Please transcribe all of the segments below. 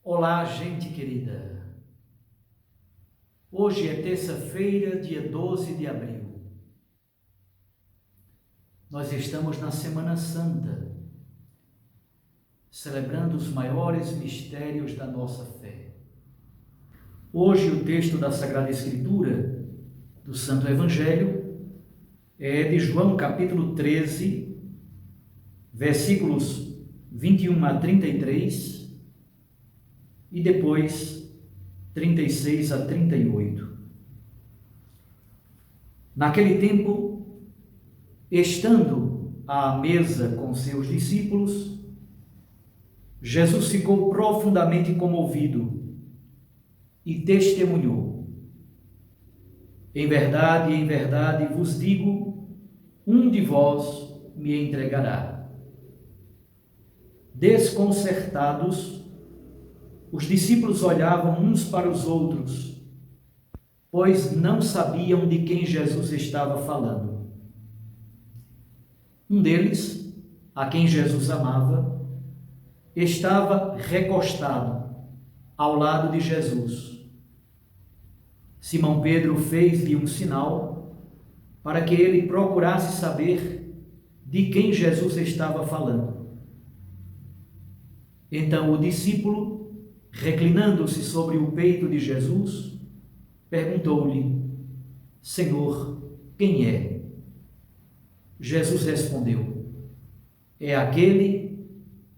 Olá, gente querida. Hoje é terça-feira, dia 12 de abril. Nós estamos na Semana Santa, celebrando os maiores mistérios da nossa fé. Hoje o texto da Sagrada Escritura, do Santo Evangelho, é de João capítulo 13, versículos 21 a 33 e depois 36 a 38. Naquele tempo, estando à mesa com seus discípulos, Jesus ficou profundamente comovido e testemunhou: em verdade vos digo, um de vós me entregará. Desconcertados, os discípulos olhavam uns para os outros, pois não sabiam de quem Jesus estava falando. Um deles, a quem Jesus amava, estava recostado ao lado de Jesus. Simão Pedro fez-lhe um sinal para que ele procurasse saber de quem Jesus estava falando. Então o discípulo, reclinando-se sobre o peito de Jesus, perguntou-lhe: Senhor, quem é? Jesus respondeu: é aquele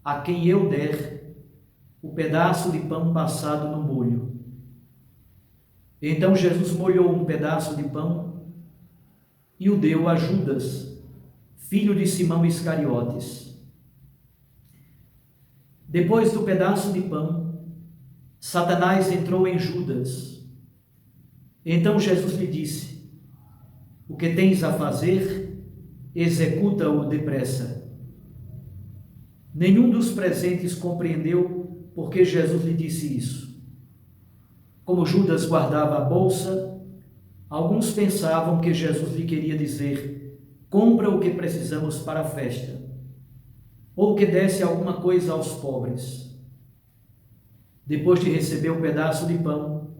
a quem eu der o pedaço de pão passado no molho. Então Jesus molhou um pedaço de pão e o deu a Judas, filho de Simão Iscariotes. Depois do pedaço de pão, Satanás entrou em Judas. Então Jesus lhe disse: o que tens a fazer, executa-o depressa. Nenhum dos presentes compreendeu por que Jesus lhe disse isso. Como Judas guardava a bolsa, alguns pensavam que Jesus lhe queria dizer: compra o que precisamos para a festa, ou que desse alguma coisa aos pobres. Depois de receber o pedaço de pão,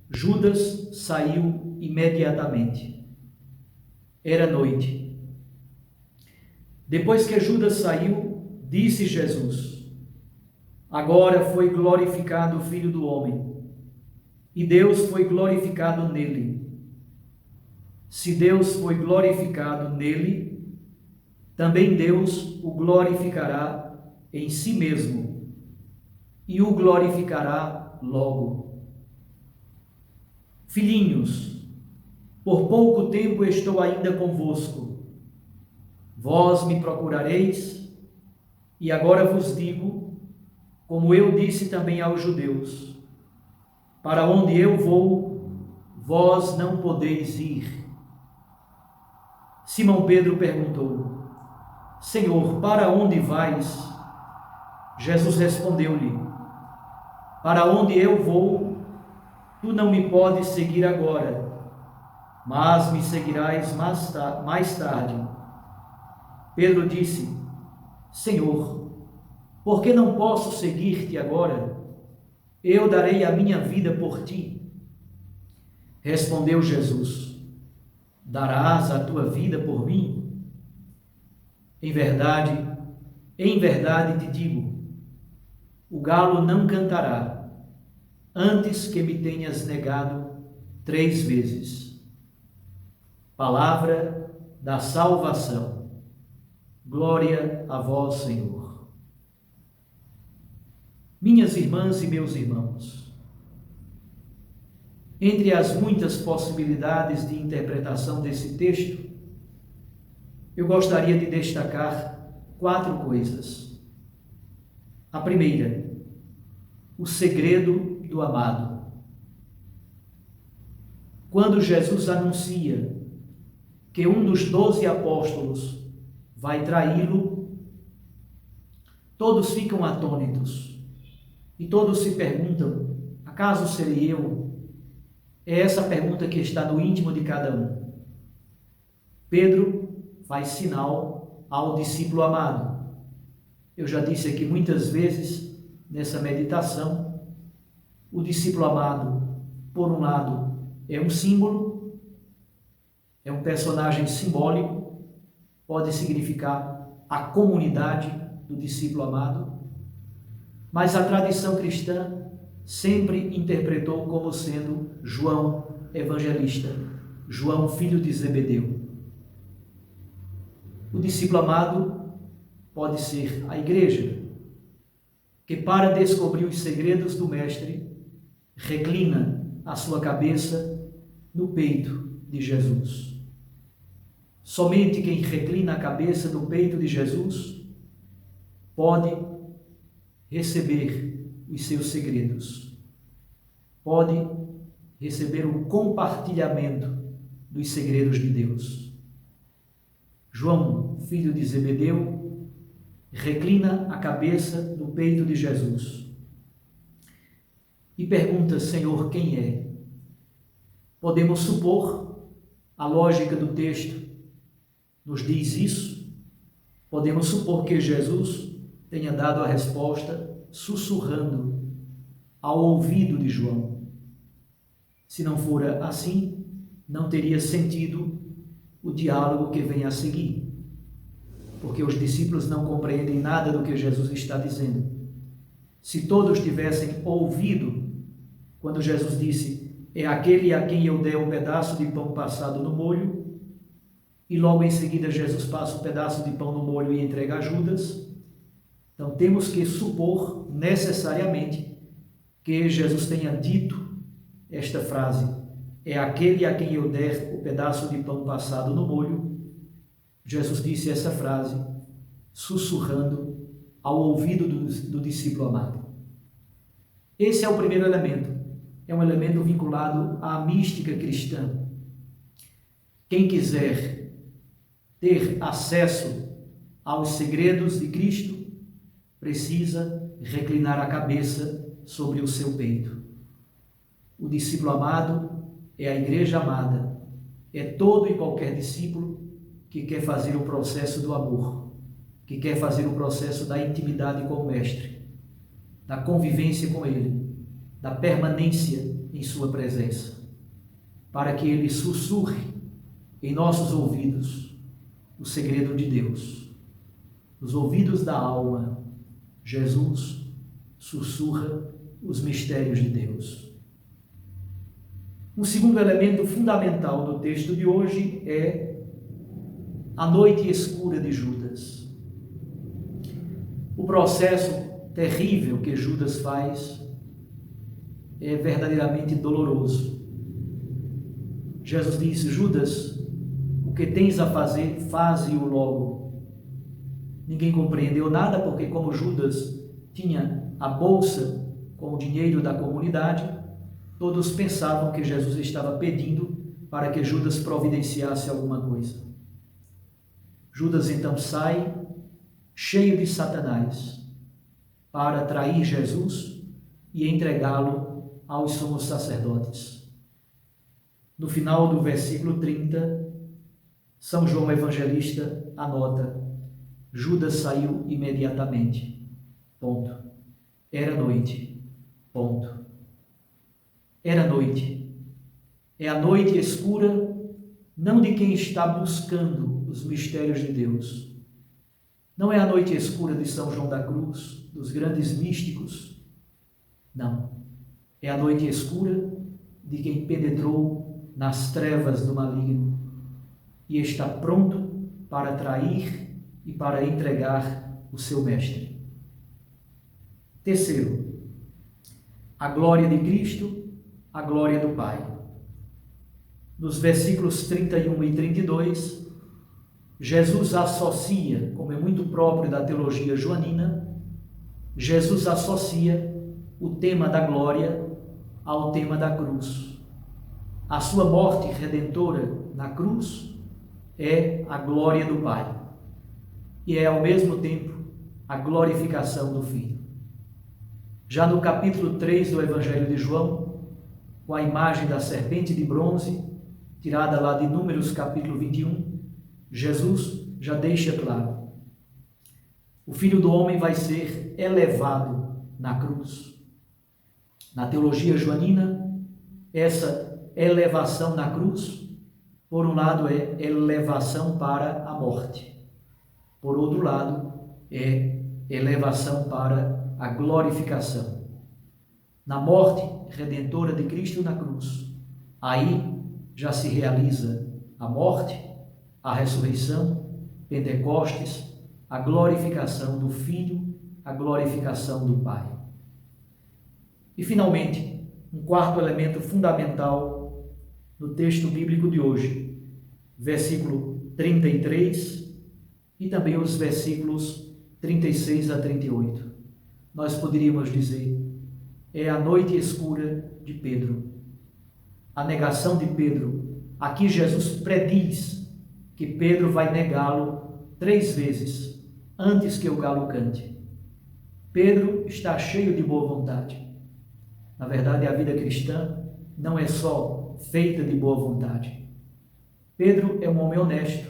Judas saiu imediatamente. Era noite. Depois que Judas saiu, disse Jesus: agora foi glorificado o Filho do Homem, e Deus foi glorificado nele. Se Deus foi glorificado nele, também Deus o glorificará em si mesmo, e o glorificará logo. Filhinhos, por pouco tempo estou ainda convosco. Vós me procurareis, e agora vos digo, como eu disse também aos judeus: para onde eu vou, vós não podeis ir. Simão Pedro perguntou: Senhor, para onde vais? Jesus respondeu-lhe: para onde eu vou, tu não me podes seguir agora, mas me seguirás mais tarde. Pedro disse: Senhor, por que não posso seguir-te agora? Eu darei a minha vida por ti. Respondeu Jesus: darás a tua vida por mim? Em verdade te digo, o galo não cantará antes que me tenhas negado 3 vezes. Palavra da salvação. Glória a vós, Senhor. Minhas irmãs e meus irmãos, entre as muitas possibilidades de interpretação desse texto, eu gostaria de destacar 4 coisas. A primeira, o segredo do amado. Quando Jesus anuncia que um dos 12 apóstolos vai traí-lo, todos ficam atônitos e todos se perguntam: acaso serei eu? É essa pergunta que está no íntimo de cada um. Pedro faz sinal ao discípulo amado. Eu já disse aqui muitas vezes nessa meditação O discípulo amado, por um lado, é um símbolo, é um personagem simbólico, pode significar a comunidade do discípulo amado, mas a tradição cristã sempre interpretou como sendo João evangelista, João filho de Zebedeu. O discípulo amado pode ser a igreja, que para descobrir os segredos do Mestre, reclina a sua cabeça no peito de Jesus. Somente quem reclina a cabeça no peito de Jesus pode receber os seus segredos, pode receber o compartilhamento dos segredos de Deus. João, filho de Zebedeu, reclina a cabeça no peito de Jesus e pergunta: Senhor, quem é? Podemos supor, a lógica do texto nos diz isso, podemos supor que Jesus tenha dado a resposta sussurrando ao ouvido de João. Se não fora assim, não teria sentido o diálogo que vem a seguir, porque os discípulos não compreendem nada do que Jesus está dizendo. Se todos tivessem ouvido, quando Jesus disse: é aquele a quem eu dei um pedaço de pão passado no molho, e logo em seguida Jesus passa um pedaço de pão no molho e entrega a Judas, então temos que supor necessariamente que Jesus tenha dito esta frase: é aquele a quem eu der o pedaço de pão passado no molho. Jesus disse essa frase sussurrando ao ouvido do discípulo amado. Esse é o primeiro elemento. É um elemento vinculado à mística cristã. Quem quiser ter acesso aos segredos de Cristo precisa reclinar a cabeça sobre o seu peito. O discípulo amado é a igreja amada, é todo e qualquer discípulo que quer fazer o processo do amor, que quer fazer o processo da intimidade com o Mestre, da convivência com Ele, da permanência em sua presença, para que Ele sussurre em nossos ouvidos o segredo de Deus. Nos ouvidos da alma, Jesus sussurra os mistérios de Deus. Um segundo elemento fundamental do texto de hoje é a noite escura de Judas. O processo terrível que Judas faz é verdadeiramente doloroso. Jesus disse: Judas, o que tens a fazer, faze-o logo. Ninguém compreendeu nada, porque como Judas tinha a bolsa com o dinheiro da comunidade, todos pensavam que Jesus estava pedindo para que Judas providenciasse alguma coisa. Judas então sai, cheio de Satanás, para trair Jesus e entregá-lo aos sumos sacerdotes. No final do versículo 30, São João Evangelista anota: Judas saiu imediatamente. Ponto. Era noite. Ponto. Era noite. É a noite escura, não de quem está buscando os mistérios de Deus. Não é a noite escura de São João da Cruz, dos grandes místicos. Não. É a noite escura de quem penetrou nas trevas do maligno e está pronto para trair e para entregar o seu mestre. Terceiro, a glória de Cristo, a glória do Pai. Nos versículos 31 e 32, Jesus associa, como é muito próprio da teologia joanina, Jesus associa o tema da glória ao tema da cruz. A sua morte redentora na cruz é a glória do Pai e é ao mesmo tempo a glorificação do Filho. Já no capítulo 3 do Evangelho de João, com a imagem da serpente de bronze, tirada lá de Números capítulo 21, Jesus já deixa claro: o Filho do Homem vai ser elevado na cruz. Na teologia joanina, essa elevação na cruz, por um lado, é elevação para a morte. Por outro lado, é elevação para a glorificação. Na morte redentora de Cristo na cruz, aí já se realiza a morte, a ressurreição, Pentecostes, a glorificação do Filho, a glorificação do Pai. E, finalmente, um quarto elemento fundamental no texto bíblico de hoje, versículo 33 e também os versículos 36 a 38. Nós poderíamos dizer, é a noite escura de Pedro. A negação de Pedro. Aqui Jesus prediz que Pedro vai negá-lo 3 vezes antes que o galo cante. Pedro está cheio de boa vontade. Na verdade, a vida cristã não é só feita de boa vontade. Pedro é um homem honesto.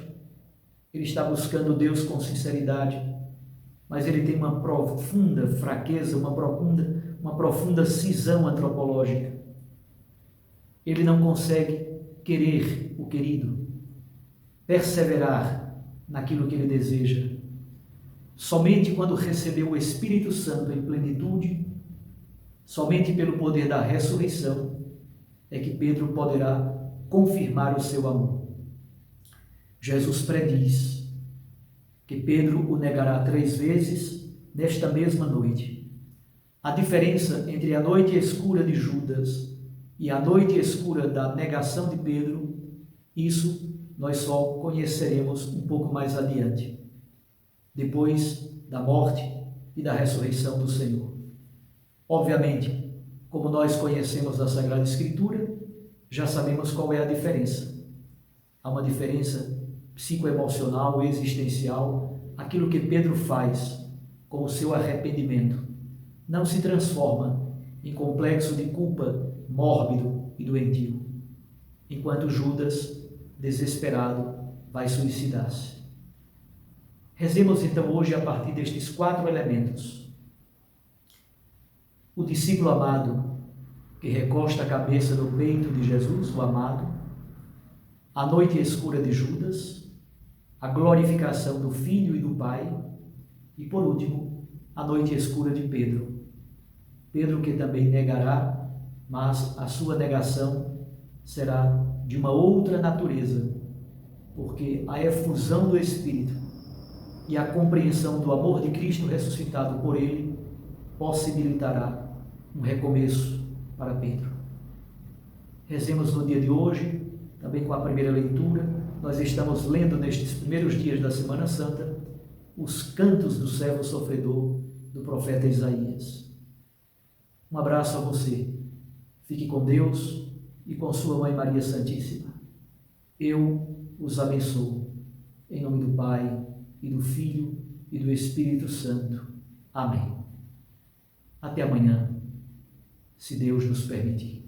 Ele está buscando Deus com sinceridade, mas ele tem uma profunda fraqueza, uma profunda cisão antropológica. Ele não consegue querer o querido, perseverar naquilo que ele deseja. Somente quando recebeu o Espírito Santo em plenitude, somente pelo poder da ressurreição, é que Pedro poderá confirmar o seu amor. Jesus prediz que Pedro o negará 3 vezes nesta mesma noite. A diferença entre a noite escura de Judas e a noite escura da negação de Pedro, isso nós só conheceremos um pouco mais adiante, depois da morte e da ressurreição do Senhor. Obviamente, como nós conhecemos a Sagrada Escritura, já sabemos qual é a diferença. Há uma diferença psicoemocional, existencial. Aquilo que Pedro faz com o seu arrependimento não se transforma em complexo de culpa mórbido e doentio, enquanto Judas, desesperado, vai suicidar-se. Rezemos então hoje a partir destes 4 elementos. O discípulo amado, que recosta a cabeça no peito de Jesus, o amado, a noite escura de Judas, a glorificação do Filho e do Pai, e por último, a noite escura de Pedro. Pedro que também negará, mas a sua negação será de uma outra natureza, porque a efusão do Espírito e a compreensão do amor de Cristo ressuscitado por ele possibilitará um recomeço para Pedro. Rezemos no dia de hoje, também com a primeira leitura. Nós estamos lendo nestes primeiros dias da Semana Santa os cantos do servo sofredor do profeta Isaías. Um abraço a você. Fique com Deus e com sua Mãe Maria Santíssima. Eu os abençoo. Em nome do Pai, e do Filho, e do Espírito Santo. Amém. Até amanhã, se Deus nos permitir.